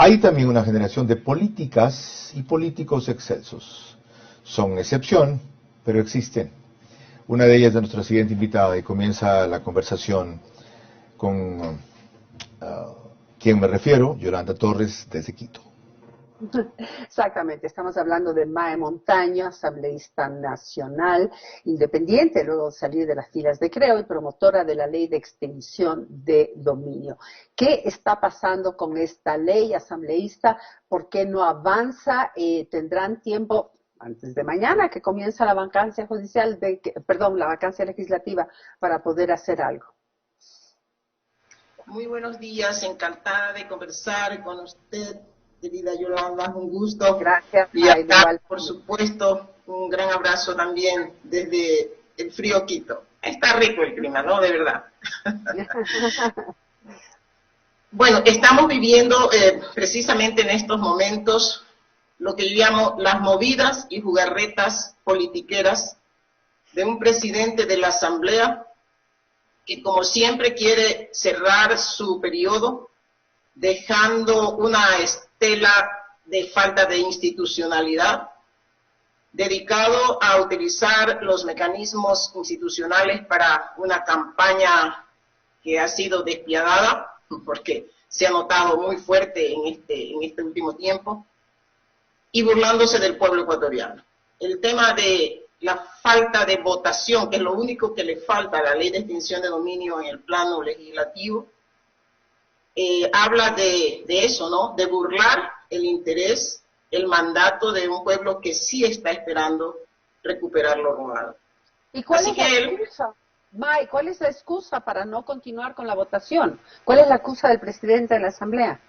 Hay también una generación de políticas y políticos excelsos. Son excepción, pero existen. Una de ellas es nuestra siguiente invitada y comienza la conversación con quien me refiero, Yolanda Torres, desde Quito. Exactamente, estamos hablando de Mae Montaño, asambleísta nacional, independiente, luego de salir de las filas de Creo y promotora de la ley de extinción de dominio. ¿Qué está pasando con esta ley asambleísta? ¿Por qué no avanza? ¿Tendrán tiempo antes de mañana que comienza la vacancia judicial, la vacancia legislativa para poder hacer algo? Muy buenos días, encantada de conversar con usted, querida Yolanda, un gusto. Gracias, y acá, por supuesto, un gran abrazo también desde el frío Quito. Está rico el clima, ¿no? De verdad. Bueno, estamos viviendo precisamente en estos momentos lo que yo llamo las movidas y jugarretas politiqueras de un presidente de la Asamblea que, como siempre, quiere cerrar su periodo dejando una estela de falta de institucionalidad, dedicado a utilizar los mecanismos institucionales para una campaña que ha sido despiadada, porque se ha notado muy fuerte en este último tiempo, y burlándose del pueblo ecuatoriano. El tema de la falta de votación, que es lo único que le falta a la ley de extinción de dominio en el plano legislativo, habla de eso, ¿no? De burlar el interés, el mandato de un pueblo que sí está esperando recuperar lo robado. ¿Y cuál es la excusa? May, ¿cuál es la excusa para no continuar con la votación? ¿Cuál es la excusa del presidente de la Asamblea?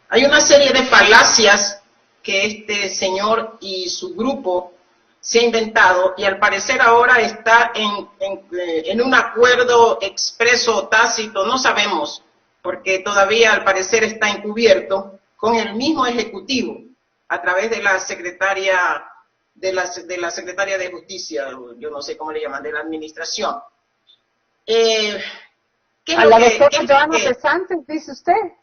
Hay una serie de falacias que este señor y su grupo se ha inventado y al parecer ahora está en un acuerdo expreso o tácito, no sabemos, porque todavía al parecer está encubierto con el mismo Ejecutivo a través de la secretaria de Secretaria de Justicia, yo no sé cómo le llaman, de la Administración. ¿A la doctora Joana Pesantes, dice usted?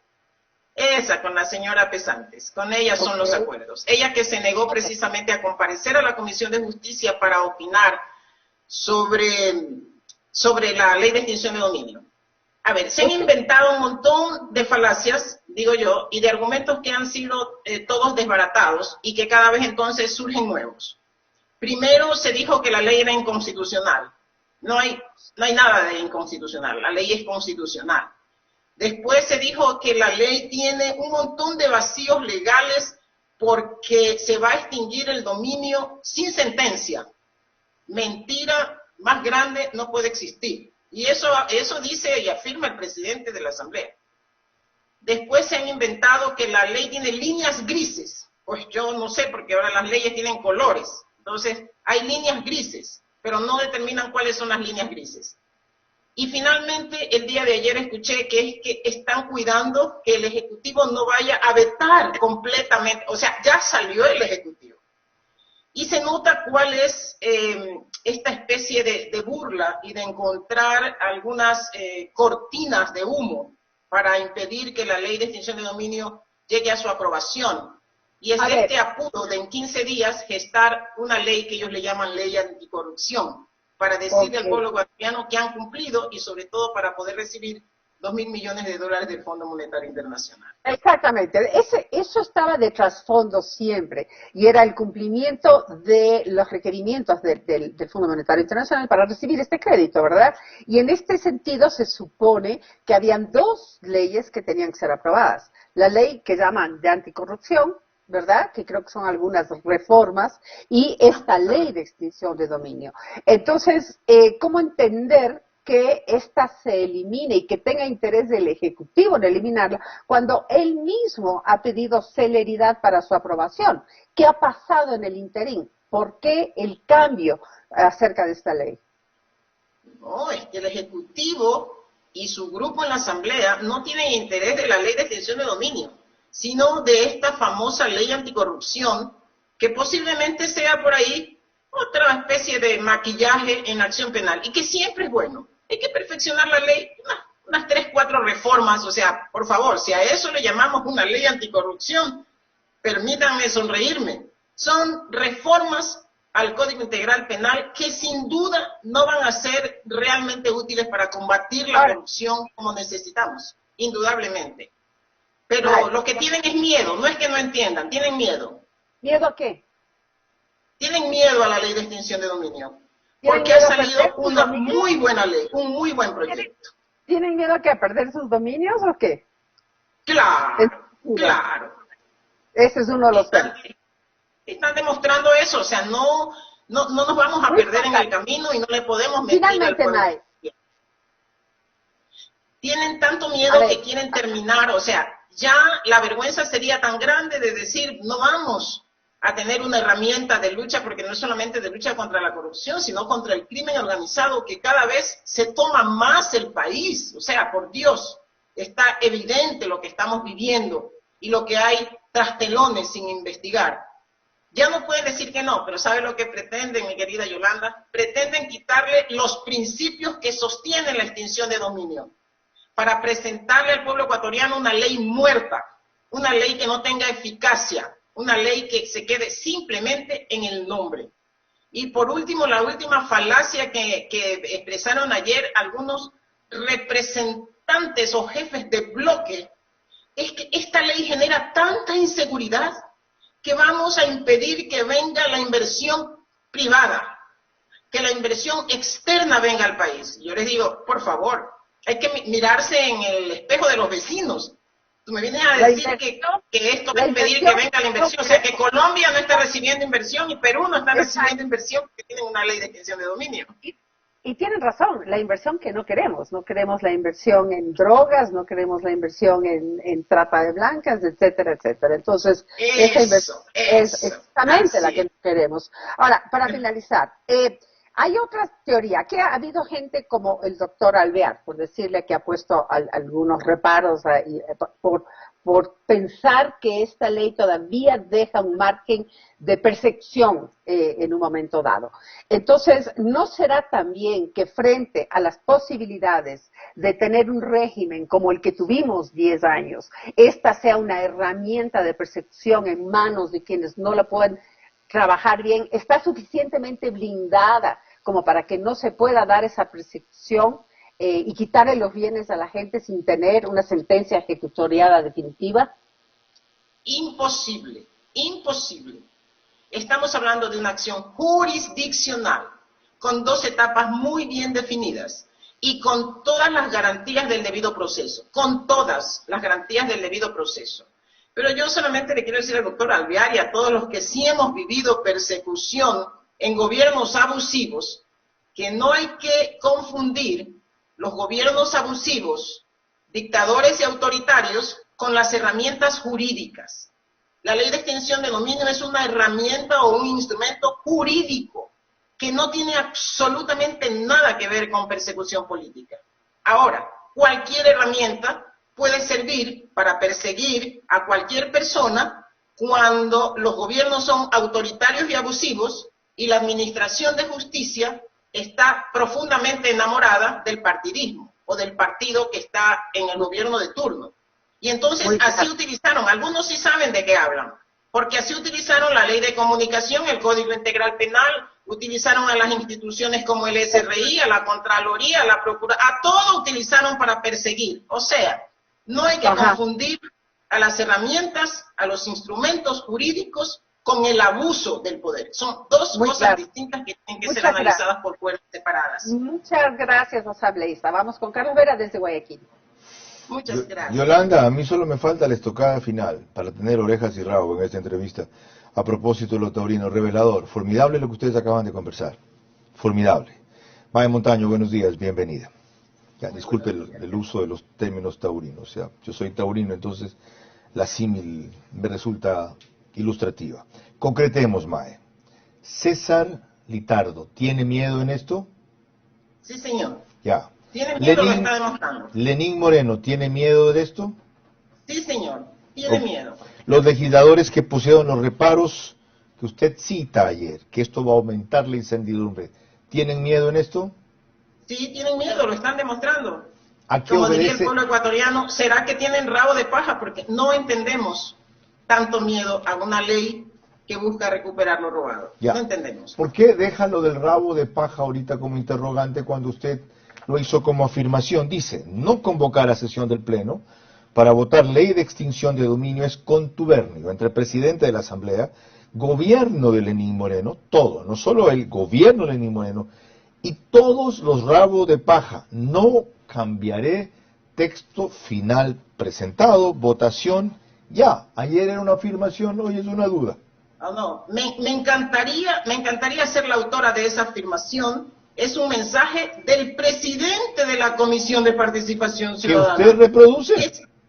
Esa, con la señora Pesantes, con ella son los acuerdos. Ella que se negó precisamente a comparecer a la Comisión de Justicia para opinar sobre la ley de extinción de dominio. A ver, se han inventado un montón de falacias, digo yo, y de argumentos que han sido todos desbaratados y que cada vez entonces surgen nuevos. Primero se dijo que la ley era inconstitucional. No hay nada de inconstitucional, la ley es constitucional. Después se dijo que la ley tiene un montón de vacíos legales porque se va a extinguir el dominio sin sentencia. Mentira más grande no puede existir. Y eso dice y afirma el presidente de la Asamblea. Después se han inventado que la ley tiene líneas grises. Pues yo no sé, porque ahora las leyes tienen colores. Entonces, hay líneas grises, pero no determinan cuáles son las líneas grises. Y finalmente, el día de ayer escuché que están cuidando que el Ejecutivo no vaya a vetar completamente. O sea, ya salió el Ejecutivo. Y se nota cuál es esta especie de burla y de encontrar algunas cortinas de humo para impedir que la ley de extinción de dominio llegue a su aprobación. Y es este apuro de en 15 días gestar una ley que ellos le llaman ley anticorrupción, para decirle al pueblo ecuatoriano que han cumplido y sobre todo para poder recibir $2.000 millones del Fondo Monetario Internacional. Exactamente, eso estaba de trasfondo siempre y era el cumplimiento de los requerimientos del Fondo Monetario Internacional para recibir este crédito, ¿verdad? Y en este sentido se supone que habían dos leyes que tenían que ser aprobadas. La ley que llaman de anticorrupción, ¿verdad? Que creo que son algunas reformas, y esta ley de extinción de dominio. Entonces, ¿cómo entender que esta se elimine y que tenga interés del Ejecutivo en eliminarla cuando él mismo ha pedido celeridad para su aprobación? ¿Qué ha pasado en el interín? ¿Por qué el cambio acerca de esta ley? No, es que el Ejecutivo y su grupo en la Asamblea no tienen interés de la ley de extinción de dominio, sino de esta famosa ley anticorrupción, que posiblemente sea por ahí otra especie de maquillaje en acción penal, y que siempre es bueno. Hay que perfeccionar la ley, unas 3, 4 reformas, o sea, por favor, si a eso le llamamos una ley anticorrupción, permítanme sonreírme. Son reformas al Código Integral Penal que sin duda no van a ser realmente útiles para combatir la corrupción como necesitamos, indudablemente. Pero lo que tienen es miedo, no es que no entiendan, tienen miedo. ¿Miedo a qué? Tienen miedo a la ley de extinción de dominio, porque ha salido una muy buena ley, un muy buen proyecto. ¿Tienen miedo a que a perder sus dominios o qué? Claro, claro. Ese es uno de los temas. Están demostrando eso, o sea, no nos vamos a perder en el camino y no le podemos mentir al pueblo. Tienen tanto miedo que quieren terminar, o sea, ya la vergüenza sería tan grande de decir, no vamos a tener una herramienta de lucha, porque no es solamente de lucha contra la corrupción, sino contra el crimen organizado, que cada vez se toma más el país. O sea, por Dios, está evidente lo que estamos viviendo y lo que hay tras telones sin investigar. Ya no pueden decir que no, pero ¿sabe lo que pretenden, mi querida Yolanda? Pretenden quitarle los principios que sostienen la extinción de dominio, para presentarle al pueblo ecuatoriano una ley muerta, una ley que no tenga eficacia, una ley que se quede simplemente en el nombre. Y por último, la última falacia que expresaron ayer algunos representantes o jefes de bloque, es que esta ley genera tanta inseguridad que vamos a impedir que venga la inversión privada, que la inversión externa venga al país. Yo les digo, por favor, hay que mirarse en el espejo de los vecinos. Tú me vienes a decir que esto va a impedir que venga la inversión, o sea, que Colombia no está recibiendo inversión y Perú no está recibiendo inversión porque tienen una ley de extinción de dominio. Y tienen razón, la inversión que no queremos la inversión en drogas, no queremos la inversión en trata de blancas, etcétera, etcétera. Entonces, esa inversión es exactamente la que no queremos. Ahora, para finalizar, hay otra teoría, que ha habido gente como el doctor Alvear, por decirle, que ha puesto algunos reparos por pensar que esta ley todavía deja un margen de percepción en un momento dado. Entonces, ¿no será también que frente a las posibilidades de tener un régimen como el que tuvimos 10 años, esta sea una herramienta de percepción en manos de quienes no la pueden trabajar bien, está suficientemente blindada como para que no se pueda dar esa percepción y quitarle los bienes a la gente sin tener una sentencia ejecutoriada definitiva? Imposible, imposible. Estamos hablando de una acción jurisdiccional, con 2 etapas muy bien definidas y con todas las garantías del debido proceso, con todas las garantías del debido proceso. Pero yo solamente le quiero decir al doctor Alvear y a todos los que sí hemos vivido persecución en gobiernos abusivos, que no hay que confundir los gobiernos abusivos, dictadores y autoritarios, con las herramientas jurídicas. La ley de extinción de dominio es una herramienta o un instrumento jurídico que no tiene absolutamente nada que ver con persecución política. Ahora, cualquier herramienta puede servir para perseguir a cualquier persona cuando los gobiernos son autoritarios y abusivos y la administración de justicia está profundamente enamorada del partidismo o del partido que está en el gobierno de turno. Y entonces así utilizaron, algunos sí saben de qué hablan, porque así utilizaron la ley de comunicación, el Código Integral Penal, utilizaron a las instituciones como el SRI, a la Contraloría, a la Procuraduría, a todo utilizaron para perseguir. O sea, no hay que confundir a las herramientas, a los instrumentos jurídicos con el abuso del poder. Son 2 cosas distintas que tienen que ser analizadas por cuerpos separadas. Muchas gracias, asambleísta. Vamos con Carlos Vera desde Guayaquil. Muchas gracias. Yolanda, a mí solo me falta la estocada final para tener orejas y rabo en esta entrevista. A propósito de lo taurino, revelador, formidable lo que ustedes acaban de conversar. Formidable. Maya Montaño, buenos días, bienvenida. Ya, disculpe el uso de los términos taurinos. O sea, yo soy taurino, entonces la símil me resulta ilustrativa. Concretemos, Mae. César Litardo, ¿tiene miedo en esto? Sí, señor. Ya. Tiene miedo, lo está demostrando. Lenín Moreno, ¿tiene miedo de esto? Sí, señor. Tiene miedo. Los legisladores que pusieron los reparos que usted cita ayer, que esto va a aumentar la incertidumbre, ¿tienen miedo en esto? Sí, tienen miedo, lo están demostrando. ¿A qué Como diría el obedece? pueblo ecuatoriano, ¿será que tienen rabo de paja? Porque no entendemos tanto miedo a una ley que busca recuperar lo robado. Ya. No entendemos. ¿Por qué deja lo del rabo de paja ahorita como interrogante cuando usted lo hizo como afirmación? Dice, no convocar a sesión del Pleno para votar ley de extinción de dominio es contubernio entre el presidente de la Asamblea, gobierno de Lenín Moreno, todo, no solo el gobierno de Lenín Moreno, y todos los rabos de paja. No cambiaré texto final presentado, votación, ya. Ayer era una afirmación, hoy es una duda. No, me encantaría ser la autora de esa afirmación. Es un mensaje del presidente de la Comisión de Participación Ciudadana. ¿Que usted reproduce?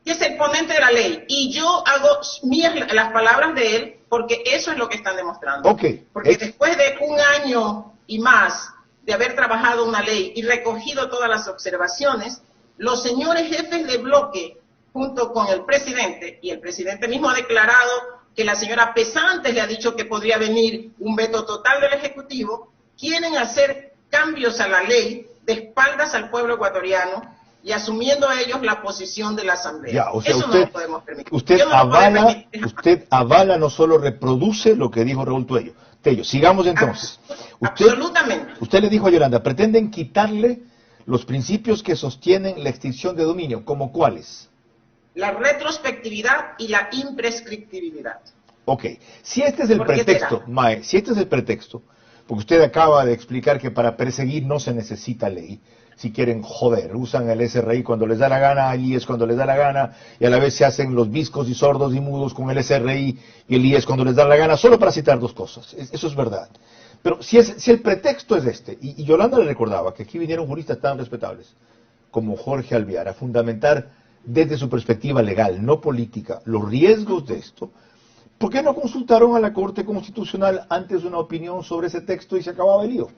Que es el ponente de la ley. Y yo hago mías las palabras de él porque eso es lo que están demostrando. Okay. Porque después de un año y más de haber trabajado una ley y recogido todas las observaciones, los señores jefes de bloque, junto con el presidente, y el presidente mismo ha declarado que la señora Pesantes le ha dicho que podría venir un veto total del Ejecutivo, quieren hacer cambios a la ley de espaldas al pueblo ecuatoriano y asumiendo ellos la posición de la Asamblea. Ya, o sea, eso usted, no lo podemos permitir. Usted no avala, no solo reproduce lo que dijo Raúl Tello. Sigamos entonces. Absolutamente. Usted le dijo a Yolanda, pretenden quitarle los principios que sostienen la extinción de dominio, ¿como cuáles? La retrospectividad y la imprescriptibilidad. Ok, si este es el pretexto, Mae, si este es el pretexto, porque usted acaba de explicar que para perseguir no se necesita ley, si quieren joder, usan el SRI cuando les da la gana, el IES cuando les da la gana, y a la vez se hacen los viscos y sordos y mudos con el SRI y el IES cuando les da la gana, solo para citar dos cosas, eso es verdad. Pero si el pretexto es este, y Yolanda le recordaba que aquí vinieron juristas tan respetables como Jorge Alvear a fundamentar desde su perspectiva legal, no política, los riesgos de esto, ¿por qué no consultaron a la Corte Constitucional antes una opinión sobre ese texto y se acababa el lío?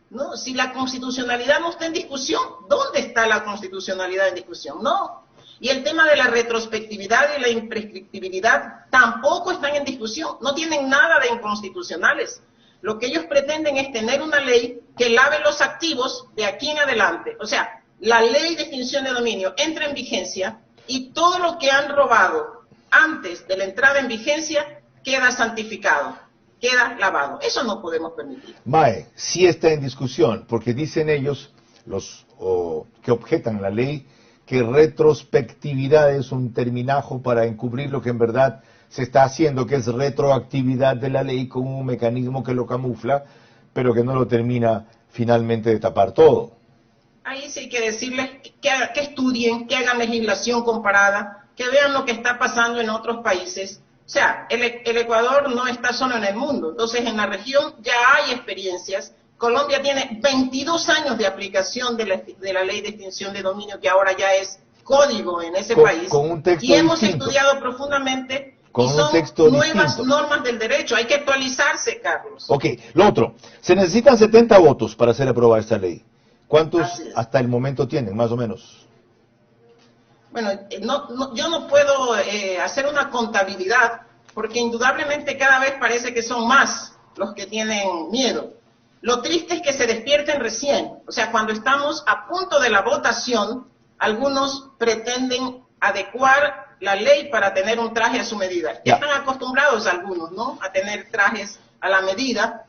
No, si la constitucionalidad no está en discusión, ¿dónde está la constitucionalidad en discusión? No. Y el tema de la retrospectividad y la imprescriptibilidad tampoco están en discusión, no tienen nada de inconstitucionales. Lo que ellos pretenden es tener una ley que lave los activos de aquí en adelante. O sea, la ley de extinción de dominio entra en vigencia y todo lo que han robado antes de la entrada en vigencia queda santificado, queda lavado. Eso no podemos permitir. Mae, sí está en discusión, porque dicen ellos, que objetan la ley, que retrospectividad es un terminajo para encubrir lo que en verdad se está haciendo, que es retroactividad de la ley con un mecanismo que lo camufla, pero que no lo termina finalmente de tapar todo. Ahí sí hay que decirles que estudien, que hagan legislación comparada, que vean lo que está pasando en otros países. O sea, el Ecuador no está solo en el mundo, entonces en la región ya hay experiencias. Colombia tiene 22 años de aplicación de la ley de extinción de dominio, que ahora ya es código en ese país. Con un texto y hemos distinto. Estudiado profundamente con y un son texto nuevas distinto. normas del derecho. Hay que actualizarse, Carlos. Ok, lo otro, se necesitan 70 votos para hacer aprobada esta ley. ¿Cuántos hasta el momento tienen, más o menos? Bueno, yo no puedo hacer una contabilidad, porque indudablemente cada vez parece que son más los que tienen miedo. Lo triste es que se despierten recién, o sea, cuando estamos a punto de la votación, algunos pretenden adecuar la ley para tener un traje a su medida. Ya están acostumbrados algunos, ¿no?, a tener trajes a la medida,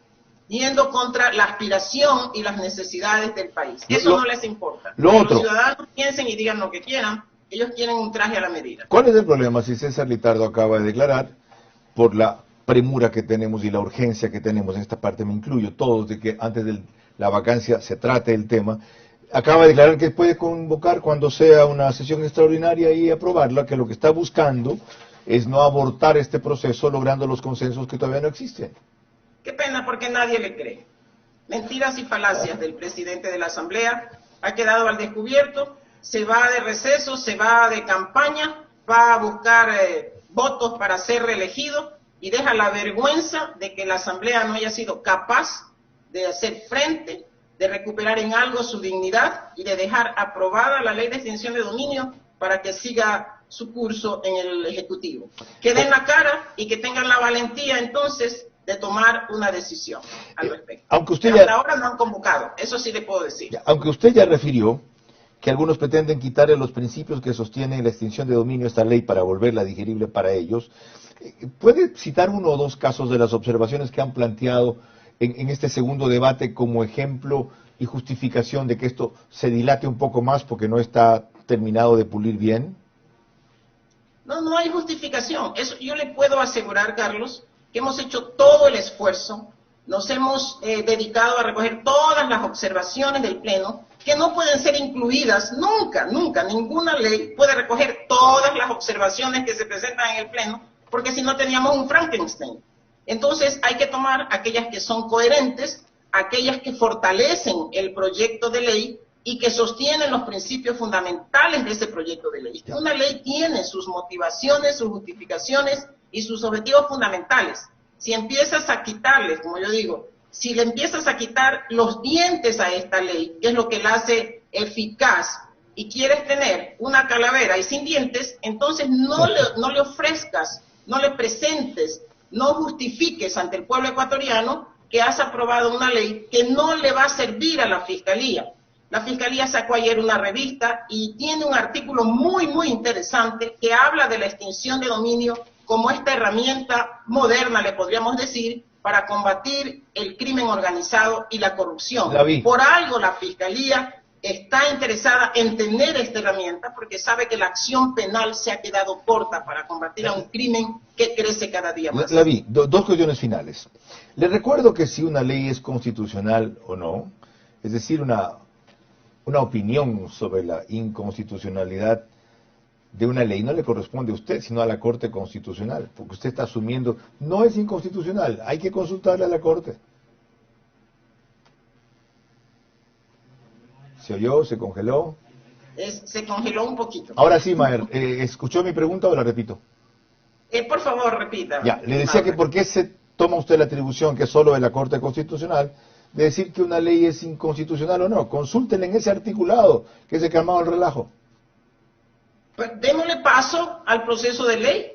yendo contra la aspiración y las necesidades del país. Eso no les importa. Los ciudadanos piensen y digan lo que quieran, ellos quieren un traje a la medida. ¿Cuál es el problema si César Litardo acaba de declarar, por la premura que tenemos y la urgencia que tenemos, en esta parte me incluyo, todos, de que antes de la vacancia se trate el tema, acaba de declarar que puede convocar cuando sea una sesión extraordinaria y aprobarla, que lo que está buscando es no abortar este proceso logrando los consensos que todavía no existen? Qué pena, porque nadie le cree. Mentiras y falacias del presidente de la Asamblea ha quedado al descubierto, se va de receso, se va de campaña, va a buscar votos para ser reelegido y deja la vergüenza de que la Asamblea no haya sido capaz de hacer frente, de recuperar en algo su dignidad y de dejar aprobada la ley de extinción de dominio para que siga su curso en el Ejecutivo. Que den la cara y que tengan la valentía entonces de tomar una decisión al respecto. Aunque usted hasta ahora no han convocado, eso sí le puedo decir. Aunque usted ya refirió que algunos pretenden quitarle los principios que sostienen la extinción de dominio a esta ley para volverla digerible para ellos. ¿Puede citar uno o dos casos de las observaciones que han planteado en este segundo debate como ejemplo y justificación de que esto se dilate un poco más porque no está terminado de pulir bien? No, no hay justificación. Eso yo le puedo asegurar, Carlos, que hemos hecho todo el esfuerzo, nos hemos dedicado a recoger todas las observaciones del Pleno, que no pueden ser incluidas nunca, ninguna ley puede recoger todas las observaciones que se presentan en el Pleno, porque si no teníamos un Frankenstein. Entonces hay que tomar aquellas que son coherentes, aquellas que fortalecen el proyecto de ley y que sostienen los principios fundamentales de ese proyecto de ley. Una ley tiene sus motivaciones, sus justificaciones y sus objetivos fundamentales. Si empiezas a quitarles, como yo digo, si le empiezas a quitar los dientes a esta ley, que es lo que la hace eficaz, y quieres tener una calavera y sin dientes, entonces no le ofrezcas, no le presentes, no justifiques ante el pueblo ecuatoriano que has aprobado una ley que no le va a servir a la Fiscalía. La Fiscalía sacó ayer una revista y tiene un artículo muy interesante que habla de la extinción de dominio como esta herramienta moderna, le podríamos decir, para combatir el crimen organizado y la corrupción. Por algo la Fiscalía está interesada en tener esta herramienta porque sabe que la acción penal se ha quedado corta para combatir a un crimen que crece cada día más. Dos cuestiones finales. Le recuerdo que si una ley es constitucional o no, es decir, una opinión sobre la inconstitucionalidad de una ley no le corresponde a usted, sino a la Corte Constitucional, porque usted está asumiendo, no es inconstitucional, hay que consultarle a la Corte. ¿Se oyó? ¿Se congeló? Se congeló un poquito. Ahora sí, Maher, ¿escuchó mi pregunta o la repito? Por favor, repita. Ya, le decía que por qué se toma usted la atribución, que es solo de la Corte Constitucional, de decir que una ley es inconstitucional o no. Consúltenle en ese articulado, que es el que ha armado el relajo. Pues démosle paso al proceso de ley,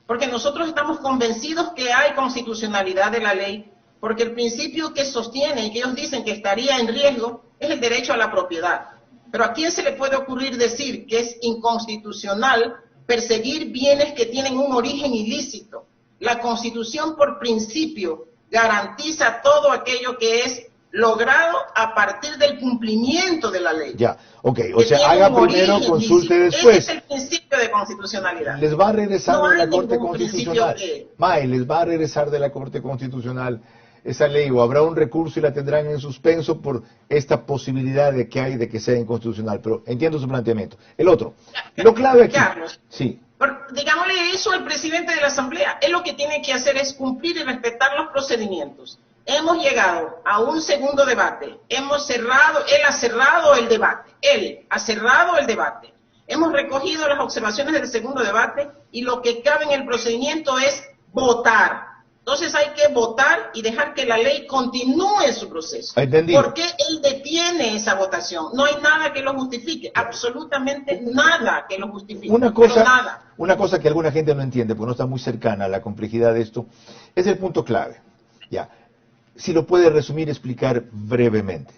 porque nosotros estamos convencidos que hay constitucionalidad de la ley, porque el principio que sostiene y que ellos dicen que estaría en riesgo es el derecho a la propiedad. Pero ¿a quién se le puede ocurrir decir que es inconstitucional perseguir bienes que tienen un origen ilícito? La Constitución, por principio, garantiza todo aquello que es logrado a partir del cumplimiento de la ley. Ya, ok, o sea, haga primero, consulte después. Ese es el principio de constitucionalidad. Les va a regresar de la Corte Constitucional. Mae, les va a regresar de la Corte Constitucional esa ley, o habrá un recurso y la tendrán en suspenso por esta posibilidad de que hay de que sea inconstitucional, pero entiendo su planteamiento. El otro, lo clave aquí. Carlos, sí. Digámosle eso al presidente de la Asamblea. Él lo que tiene que hacer es cumplir y respetar los procedimientos. Hemos llegado a un segundo debate. Él ha cerrado el debate. Hemos recogido las observaciones del segundo debate y lo que cabe en el procedimiento es votar. Entonces hay que votar y dejar que la ley continúe su proceso. Entendido. ¿Por qué él detiene esa votación? No hay nada que lo justifique, absolutamente nada que lo justifique. Una cosa que alguna gente no entiende, porque no está muy cercana a la complejidad de esto, es el punto clave. Ya, si lo puede resumir, explicar brevemente.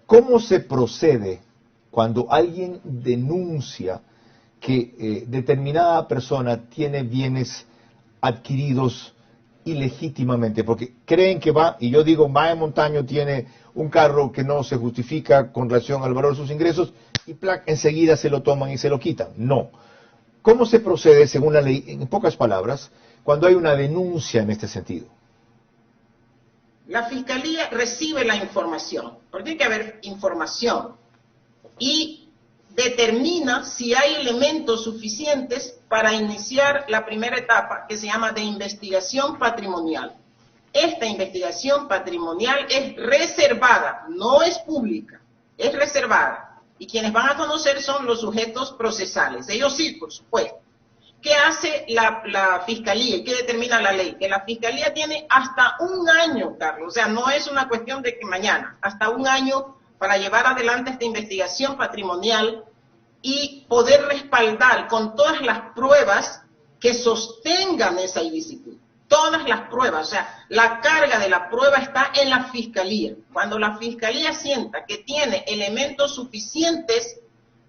¿Cómo se procede cuando alguien denuncia que determinada persona tiene bienes adquiridos ilegítimamente? Porque creen que va, y yo digo, Mae Montaño tiene un carro que no se justifica con relación al valor de sus ingresos, y enseguida se lo toman y se lo quitan. No. ¿Cómo se procede, según la ley, en pocas palabras, cuando hay una denuncia en este sentido? La Fiscalía recibe la información, porque tiene que haber información, y determina si hay elementos suficientes para iniciar la primera etapa, que se llama de investigación patrimonial. Esta investigación patrimonial es reservada, no es pública, es reservada. Y quienes van a conocer son los sujetos procesales, ellos sí, por supuesto. ¿Qué hace la Fiscalía y qué determina la ley? Que la Fiscalía tiene hasta un año, Carlos, o sea, no es una cuestión de que mañana, hasta un año para llevar adelante esta investigación patrimonial y poder respaldar con todas las pruebas que sostengan esa ilicitud. Todas las pruebas, o sea, la carga de la prueba está en la Fiscalía. Cuando la Fiscalía sienta que tiene elementos suficientes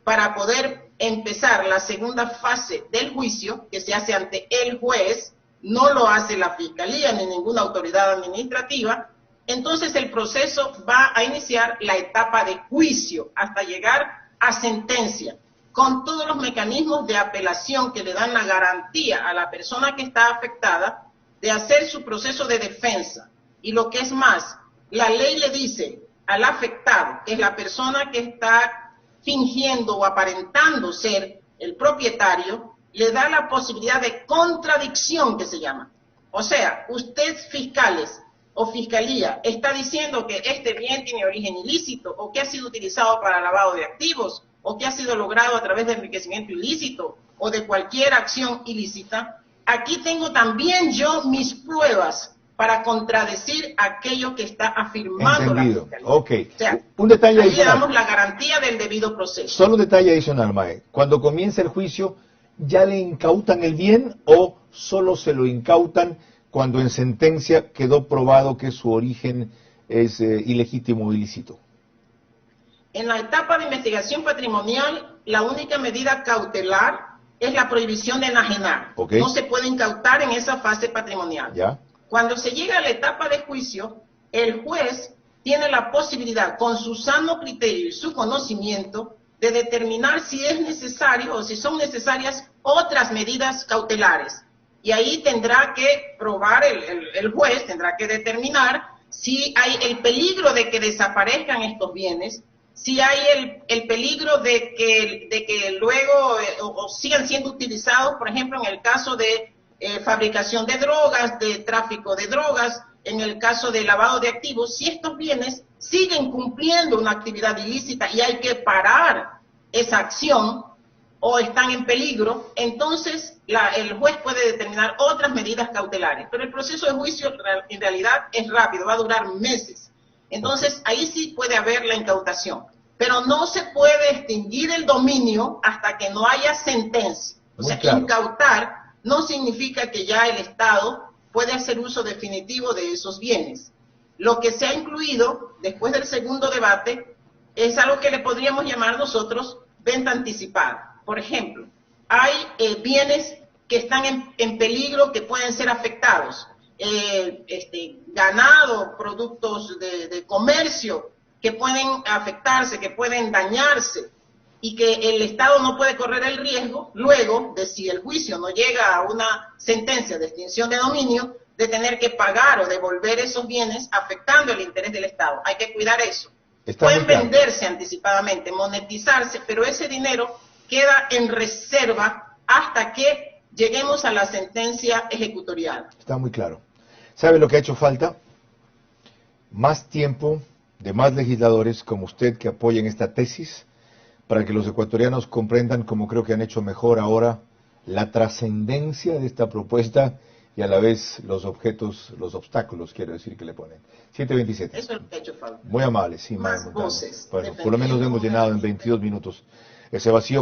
para poder empezar la segunda fase del juicio, que se hace ante el juez, no lo hace la fiscalía ni ninguna autoridad administrativa. Entonces el proceso va a iniciar la etapa de juicio hasta llegar a sentencia, con todos los mecanismos de apelación que le dan la garantía a la persona que está afectada de hacer su proceso de defensa. Y lo que es más, la ley le dice al afectado, que es la persona que está fingiendo o aparentando ser el propietario, le da la posibilidad de contradicción, que se llama. O sea, usted, fiscales o fiscalía, está diciendo que este bien tiene origen ilícito, o que ha sido utilizado para lavado de activos, o que ha sido logrado a través de enriquecimiento ilícito, o de cualquier acción ilícita. Aquí tengo también yo mis pruebas para contradecir aquello que está afirmando Entendido. la fiscalía. Ok. O sea, un detalle ahí le adicional. damos la garantía del debido proceso. Solo un detalle adicional, Mae. Cuando comienza el juicio, ¿ya le incautan el bien o solo se lo incautan cuando en sentencia quedó probado que su origen es ilegítimo o ilícito? En la etapa de investigación patrimonial, la única medida cautelar es la prohibición de enajenar. Okay. No se puede incautar en esa fase patrimonial. ¿Ya? Cuando se llega a la etapa de juicio, el juez tiene la posibilidad, con su sano criterio y su conocimiento, de determinar si es necesario o si son necesarias otras medidas cautelares. Y ahí tendrá que probar, el juez tendrá que determinar si hay el peligro de que desaparezcan estos bienes, si hay el peligro de que luego o sigan siendo utilizados, por ejemplo, en el caso de fabricación de drogas, de tráfico de drogas, en el caso de lavado de activos, si estos bienes siguen cumpliendo una actividad ilícita y hay que parar esa acción o están en peligro, entonces el juez puede determinar otras medidas cautelares. Pero el proceso de juicio en realidad es rápido, va a durar meses. Entonces ahí sí puede haber la incautación. Pero no se puede extinguir el dominio hasta que no haya sentencia. O sea, claro. Incautar no significa que ya el Estado puede hacer uso definitivo de esos bienes. Lo que se ha incluido después del segundo debate es algo que le podríamos llamar nosotros venta anticipada. Por ejemplo, hay bienes que están en peligro, que pueden ser afectados. Ganado, productos de comercio que pueden afectarse, que pueden dañarse, y que el Estado no puede correr el riesgo, luego de si el juicio no llega a una sentencia de extinción de dominio, de tener que pagar o devolver esos bienes afectando el interés del Estado. Hay que cuidar eso. Pueden venderse anticipadamente, monetizarse, pero ese dinero queda en reserva hasta que lleguemos a la sentencia ejecutorial. Está muy claro. ¿Sabe lo que ha hecho falta? Más tiempo de más legisladores como usted que apoyen esta tesis, para que los ecuatorianos comprendan, como creo que han hecho mejor ahora, la trascendencia de esta propuesta y a la vez los obstáculos, quiero decir, que le ponen. 7:27. Eso es lo que ha hecho falta. Muy amable, sí. Más voces. Bueno, por lo menos hemos llenado en 22 minutos ese vacío.